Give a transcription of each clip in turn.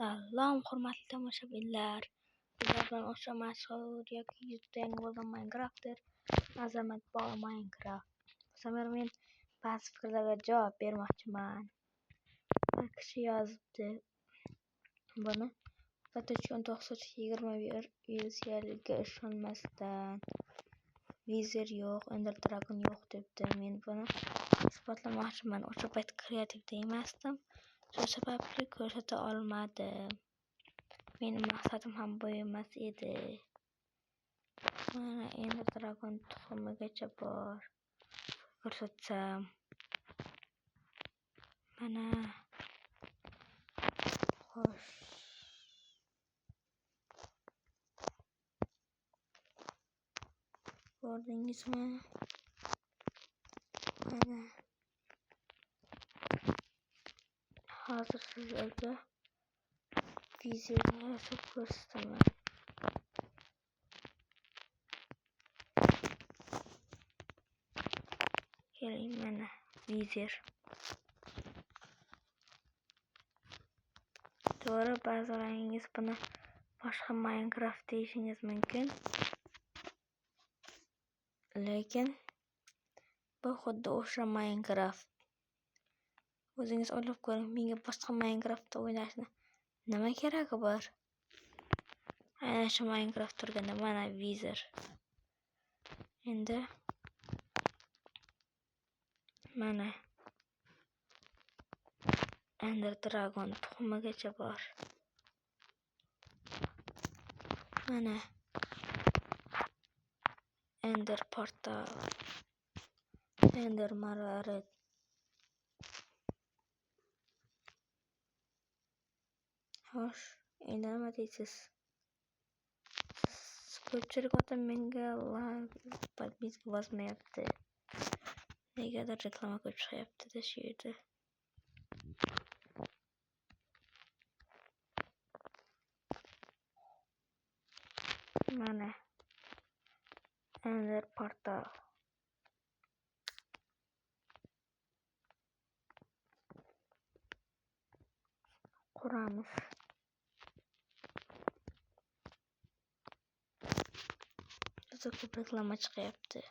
Salom, hurmatli tomoshabinlar. Sizlar bilan o'sha mashhur yoki yuzda yangi bo'lgan Minecraft'dir. Azamat bor Minecraft. Bu safar men ba'zi fikrlarga javob bermoqchiman. Bir kishi yozibdi. Buni 1921 versiyaliga ishonmasdan. Vizer yo'q, Ender Dragon yo'q debdi. Men buni isbotlamoqchiman. O'sha payt kreativda emasdim. Shu sababli ko'rsata olmadim. Mening maqsadim ham bu emas edi. Mana Ender Dragon tuxumigacha bor. Ko'rsatsam. Mana. Xo'sh. Ko'rdingizmi? Mana. Hozir sizlarga vizerni yasab ko'rsataman. Keling, mana vizer. To'g'ri, ba'zilaringiz buni boshqa Minecraft deyishingiz mumkin. Lekin bu xuddi o'sha Minecraft. O'zingiz o'ylab ko'ring, menga boshqa Minecraftda o'ynashni nima keragi bor? Aynan shu Minecraft turganda mana vizer. Endi mana Ender Dragon tuxumigacha bor. Mana Ender portal. Ender marvarid. Xo'sh, endi nima deysiz? Ko'pchilik odam menga podpiska bosmayapti. Negadir reklama ko'p chiqyapti-da shu yerda. Mana Ender portal. Quramiz. Juda ko'p reklama chiqyapti.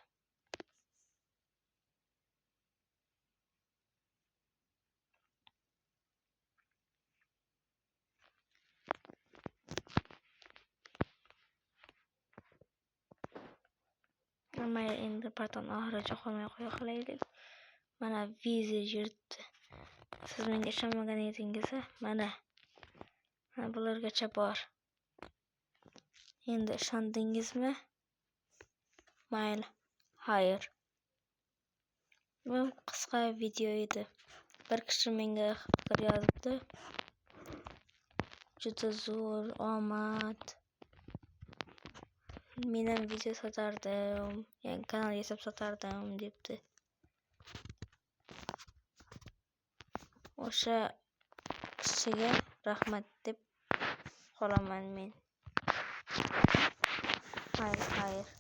Nima endi portalni oxirigacha qolmay qo'ya qolaylik. Mana vizer yurtdi. Siz menga ishonmagan edingiz, mana bulargacha bor. Endi ishondingizmi? Mayli, xayr. Bu qisqa video edi. Bir kishi menga fikr yozibdi. Juda zo'r omad. Men ham video sotardim, yangi kanal yasab sotardim debdi. O'sha kishiga rahmat deb qolaman men. Xayr.